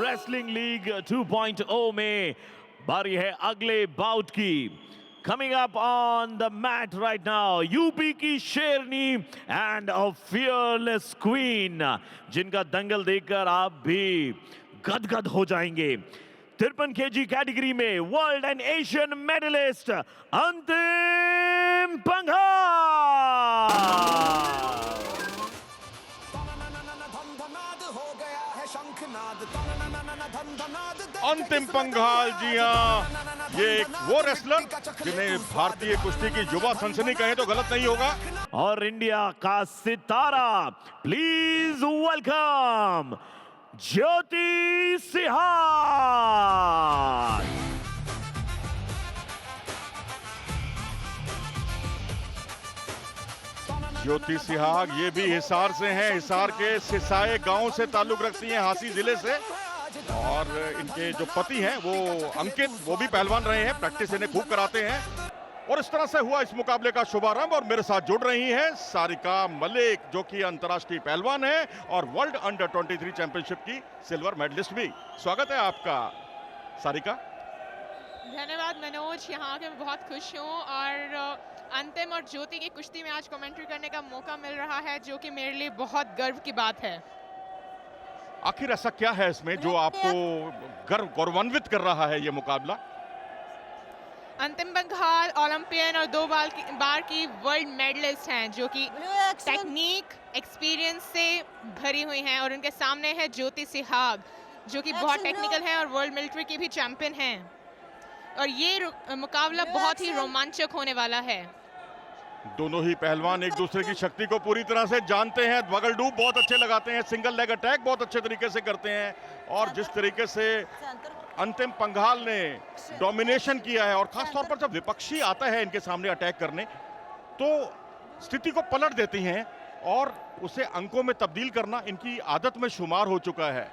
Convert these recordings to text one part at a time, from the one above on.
Wrestling league 2.0 में बारी है अगले बाउट की। Coming up on the mat right now, UP की शेरनी and a fearless queen, जिनका दंगल देखकर आप भी गदगद हो जाएंगे। 53 kg कैटेगरी में वर्ल्ड एंड एशियन मेडलिस्ट अंतिम पंघाल। अंतिम पंघाल, जी हाँ, ये एक वो रेसलर जिन्हें भारतीय कुश्ती की युवा सनसनी कहें तो गलत नहीं होगा। और इंडिया का सितारा, प्लीज वेलकम ज्योति सिहाग। ज्योति सिहाग ये भी हिसार से हैं, हिसार के सिसाए गांव से ताल्लुक रखती हैं, हांसी जिले से। और इनके जो पति हैं वो अंकित, वो भी पहलवान रहे हैं, प्रैक्टिस इन्हें खूब कराते हैं। और इस तरह से हुआ इस मुकाबले का शुभारंभ। और मेरे साथ जुड़ रही हैं सारिका मलिक, जो कि अंतर्राष्ट्रीय पहलवान है और वर्ल्ड अंडर 23 चैंपियनशिप की सिल्वर मेडलिस्ट भी। स्वागत है आपका सारिका। धन्यवाद मनोज, यहाँ आके मैं बहुत खुश हूँ और अंतिम और ज्योति की कुश्ती में आज कमेंट्री करने का मौका मिल रहा है, जो कि मेरे लिए बहुत गर्व की बात है। आखिर ऐसा क्या है इसमें जो आपको गौरवान्वित कर रहा है ये मुकाबला? अंतिम पंघाल ओलंपियन और 2 बार की वर्ल्ड मेडलिस्ट हैं, जो कि टेक्निक एक्सपीरियंस से भरी हुई हैं। और उनके सामने है ज्योति सिहाग, जो कि बहुत टेक्निकल हैं और वर्ल्ड मिलिट्री की भी चैंपियन हैं। और ये मुकाबला बहुत ही रोमांचक होने वाला है। दोनों ही पहलवान एक दूसरे की शक्ति को पूरी तरह से जानते हैं। बगल डूब बहुत अच्छे लगाते हैं, सिंगल लेग अटैक बहुत अच्छे तरीके से करते हैं। और जिस तरीके से अंतिम पंघाल ने डोमिनेशन किया है, और खास तौर पर जब विपक्षी आता है इनके सामने अटैक करने, तो स्थिति को पलट देती हैं और उसे अंकों में तब्दील करना इनकी आदत में शुमार हो चुका है।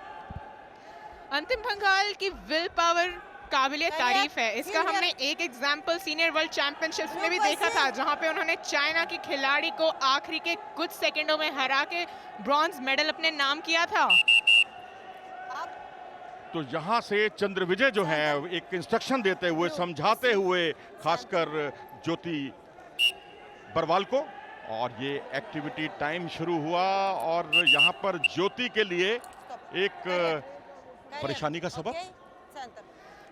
अंतिम पंघाल की विल पावर काबिले तारीफ है। इसका हमने एक एग्जाम्पल सीनियर वर्ल्ड चैंपियनशिप्स में भी देखा था, जहां पे उन्होंने चाइना की खिलाड़ी को आखिरी के कुछ सेकंडों में हरा के ब्रॉन्ज मेडल अपने नाम किया था। तो यहाँ से चंद्र विजय जो हैं एक इंस्ट्रक्शन देते हुए, समझाते हुए, खासकर ज्योति बरवाल को। और ये एक्टिविटी टाइम शुरू हुआ और यहाँ पर ज्योति के लिए एक परेशानी का सबब।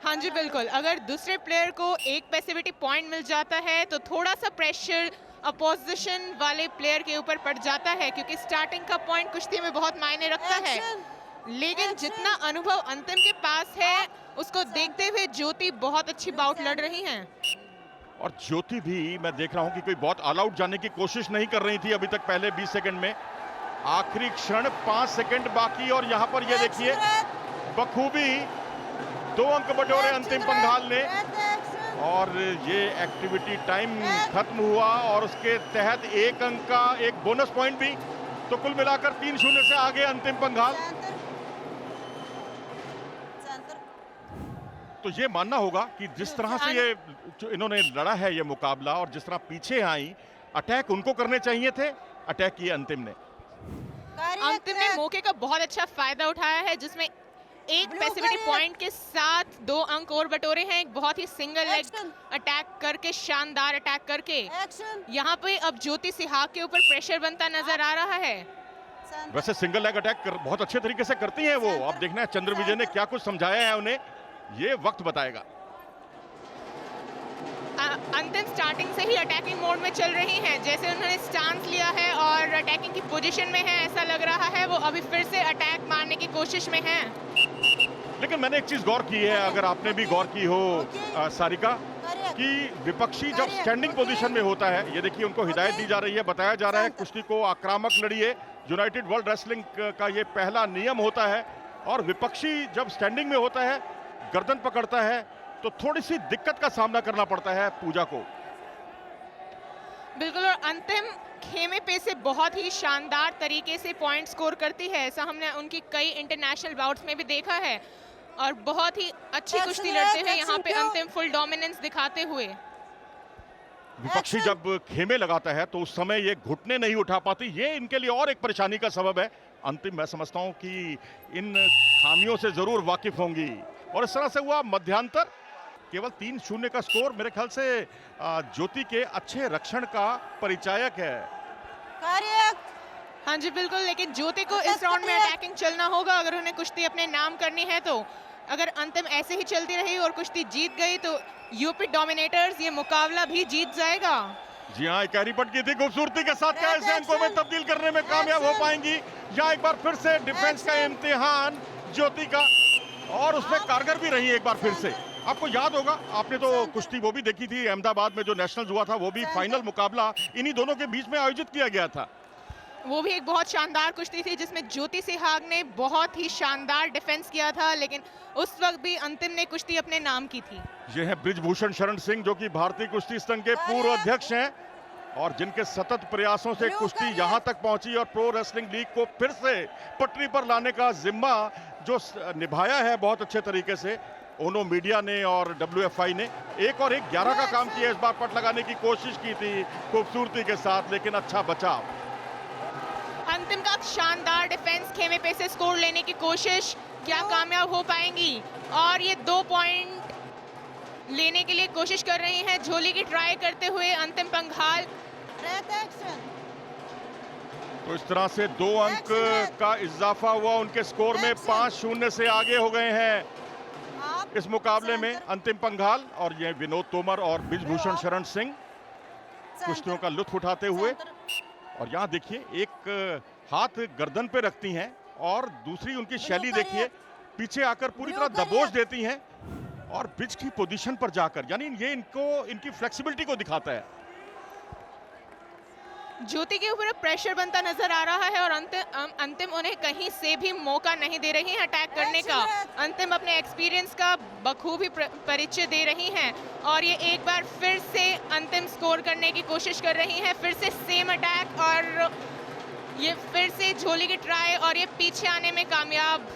हाँ जी बिल्कुल, अगर दूसरे प्लेयर को एक पैसिविटी पॉइंट मिल जाता है तो थोड़ा सा प्रेशर अपोजिशन वाले प्लेयर के ऊपर पड़ जाता है, क्योंकि स्टार्टिंग का पॉइंट कुश्ती में बहुत मायने रखता है। लेकिन जितना अनुभव अंतिम के पास है, उसको देखते हुए ज्योति बहुत अच्छी बाउट लड़ रही हैं। और ज्योति भी मैं देख रहा हूं कि कोई बहुत ऑल आउट जाने की कोशिश नहीं कर रही थी अभी तक पहले 20 सेकंड में। आखिरी क्षण 5 सेकंड बाकी, और यहाँ पर ये देखिए बखूबी 2 अंक बटोरे अंतिम पंघाल ने। और ये एक्टिविटी टाइम खत्म हुआ और उसके तहत 1 अंक का एक बोनस पॉइंट भी। तो कुल मिलाकर 3-0 से आगे अंतिम पंघाल। तो ये मानना होगा कि जिस तरह से ये जो इन्होंने लड़ा है ये मुकाबला, और जिस तरह पीछे आई, अटैक उनको करने चाहिए थे, अटैक किए अंतिम ने। अंतिम ने मौके का बहुत अच्छा फायदा उठाया है, जिसमें एक पैसिविटी पॉइंट के साथ 2 अंक और बटोरे हैं। एक बहुत ही सिंगल लेग अटैक करके, शानदार अटैक करके यहाँ पे अब ज्योति सिहाग के ऊपर प्रेशर बनता नजर आ रहा है। वैसे सिंगल लेग अटैक बहुत अच्छे तरीके से करती हैं वो। अब देखना है चंद्र विजय ने क्या कुछ समझाया है उन्हें, ये वक्त बताएगा। अंतिम स्टार्टिंग से ही अटैकिंग मोड में चल रही हैं। जैसे उन्होंने स्टांस लिया है और अटैकिंग की पोजीशन में है, ऐसा लग रहा है वो अभी फिर से अटैक मारने की कोशिश में हैं। लेकिन मैंने एक चीज गौर की है, अगर आपने भी गौर की हो सारिका, कि विपक्षी जब स्टैंडिंग पोजीशन में होता है, ये देखिए उनको हिदायत दी जा रही है, बताया जा रहा है कुश्ती को आक्रामक लड़िए। यूनाइटेड वर्ल्ड रेसलिंग का ये पहला नियम होता है। और विपक्षी जब स्टैंडिंग में होता है, गर्दन पकड़ता है, तो थोड़ी सी दिक्कत का सामना करना पड़ता है पूजा को। बिल्कुल, और अंतिम खेमे पे से बहुत ही शानदार तरीके से पॉइंट स्कोर करती है। ऐसा हमने उनकी कई इंटरनेशनल बाउट्स में भी देखा है, और बहुत ही अच्छी कुश्ती लड़ते हुए यहाँ पे अंतिम फुल डोमिनेंस दिखाते हुए। विपक्षी जब खेमे लगाता है तो उस समय ये घुटने नहीं उठा पाती, ये इनके लिए और एक परेशानी का सबब है। अंतिम मैं समझता हूं कि इन खामियों से जरूर वाकिफ होंगी। और इस तरह से हुआ मध्यांतर, केवल 3-0 का स्कोर मेरे ख्याल से ज्योति के अच्छे रक्षण का परिचायक है। हाँ जी बिल्कुल, लेकिन ज्योति को इस राउंड में अटैकिंग चलना होगा अगर उन्हें कुश्ती अपने नाम करनी है। तो अगर अंतिम ऐसे ही चलती रही और कुश्ती जीत गई तो यूपी डोमिनेटर्स ये मुकाबला भी जीत जाएगा। जी हाँ, कैरी पट की थी खूबसूरती के साथ, क्या इसे अंकों में तब्दील करने में कामयाब हो पाएंगी? यहाँ एक बार फिर से डिफेंस का इम्तिहान ज्योति का, और उसमें कारगर भी रही एक बार फिर से। आपको याद होगा, आपने तो कुश्ती वो भी देखी थी अहमदाबाद में जो नेशनल्स हुआ था, वो भी फाइनल मुकाबला इन्हीं दोनों के बीच में आयोजित किया गया था। वो भी एक बहुत शानदार कुश्ती थी जिसमें ज्योति सिहाग ने बहुत ही शानदार डिफेंस किया था, लेकिन उस वक्त भी अंतिम ने कुश्ती अपने नाम की थी। ये है बृजभूषण शरण सिंह, जो कि भारतीय कुश्ती संघ के पूर्व अध्यक्ष हैं और जिनके सतत प्रयासों से कुश्ती यहां तक पहुंची और प्रो रेसलिंग लीग को फिर से पटरी पर लाने का जिम्मा जो निभाया है बहुत अच्छे तरीके से ओनो मीडिया ने और WFI ने। 1 और 1 11 का काम किया, इस बार पट लगाने की कोशिश की थी खूबसूरती के साथ, लेकिन अच्छा बचाव। अंतिम का शानदार डिफेंस, खेमे पे से स्कोर लेने की कोशिश, क्या कामयाब हो पाएंगी? और ये 2 पॉइंट लेने के लिए कोशिश कर रही हैं, झोली की ट्राई करते हुए अंतिम पंघाल। तो इस तरह से 2 अंक का इजाफा हुआ उनके स्कोर में, 5-0 से आगे हो गए हैं इस मुकाबले में अंतिम पंघाल और ये विनोद तोमर और बृजभूषण शरण सिंह कुश्तियों का लुत्फ उठाते हुए। और यहाँ देखिए, एक हाथ गर्दन पे रखती हैं और दूसरी उनकी शैली देखिए, पीछे आकर पूरी तरह दबोच देती हैं और ब्रिज की पोजीशन पर जाकर, यानी ये इनकी फ्लेक्सिबिलिटी को दिखाता है। ज्योति के ऊपर प्रेशर बनता नजर आ रहा है और अंतिम उन्हें कहीं से भी मौका नहीं दे रही है अटैक करने का। अंतिम अपने एक्सपीरियंस का बखूबी परिचय दे रही हैं और ये एक बार फिर से अंतिम स्कोर करने की कोशिश कर रही हैं। फिर से सेम अटैक और ये फिर से झोली की ट्राई और ये पीछे आने में कामयाब।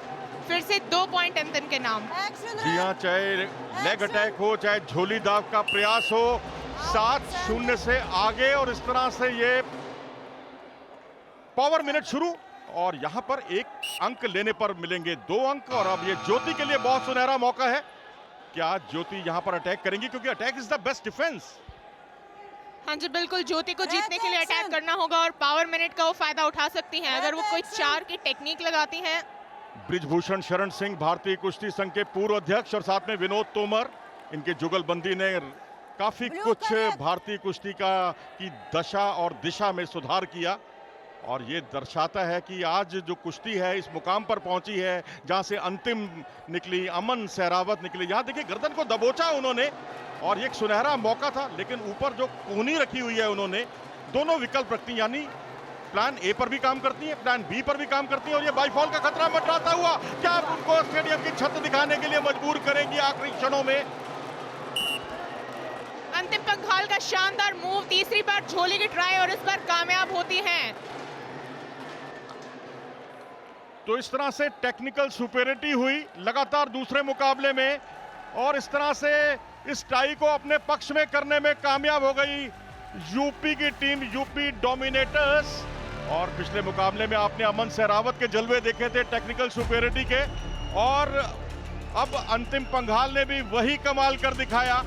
फिर से 2 पॉइंट अंतिम के नाम। जी हाँ, चाहे लेग अटैक हो चाहे झोली दाव का प्रयास हो, 7-0 से आगे और इस तरह से ये पावर मिनट शुरू और यहां पर 1 अंक लेने पर मिलेंगे 2 अंक। और अब ये ज्योति के लिए बहुत सुनहरा मौका है। क्या ज्योति यहां पर अटैक करेंगी, क्योंकि attack is the best defence. हाँ जी बिल्कुल, ज्योति को जीतने के लिए अटैक करना होगा और पावर मिनट का वो फायदा उठा सकती हैं अगर वो कोई 4 की टेक्निक लगाती हैं। बृजभूषण शरण सिंह भारतीय कुश्ती संघ के पूर्व अध्यक्ष और साथ में विनोद तोमर, इनके जुगलबंदी ने काफी कुछ भारतीय कुश्ती की दशा और दिशा में सुधार किया और ये दर्शाता है कि आज जो कुश्ती है इस मुकाम पर पहुंची है जहां से अंतिम निकली, अमन सहरावत निकली। यहाँ देखिए, गर्दन को दबोचा उन्होंने और ये एक सुनहरा मौका था, लेकिन ऊपर जो कोहनी रखी हुई है उन्होंने, दोनों विकल्प रखती, यानी प्लान ए पर भी काम करती है, प्लान बी पर भी काम करती है। और ये बाईफॉल का खतरा मंडराता हुआ क्या उनको स्टेडियम की छत दिखाने के लिए मजबूर करेंगी आखिरी क्षणों में। अंतिम पंघाल का शानदार मूव, तीसरी बार झोली की ट्राई और इस बार कामयाब होती हैं। तो इस तरह से टेक्निकल सुपेरिटी हुई लगातार दूसरे मुकाबले में और इस तरह से इस टाई को अपने पक्ष में करने में कामयाब हो गई यूपी की टीम, यूपी डोमिनेटर्स। और पिछले मुकाबले में आपने अमन सहरावत के जलवे देखे थे टेक्निकल सुपेरिटी के, और अब अंतिम पंघाल ने भी वही कमाल कर दिखाया।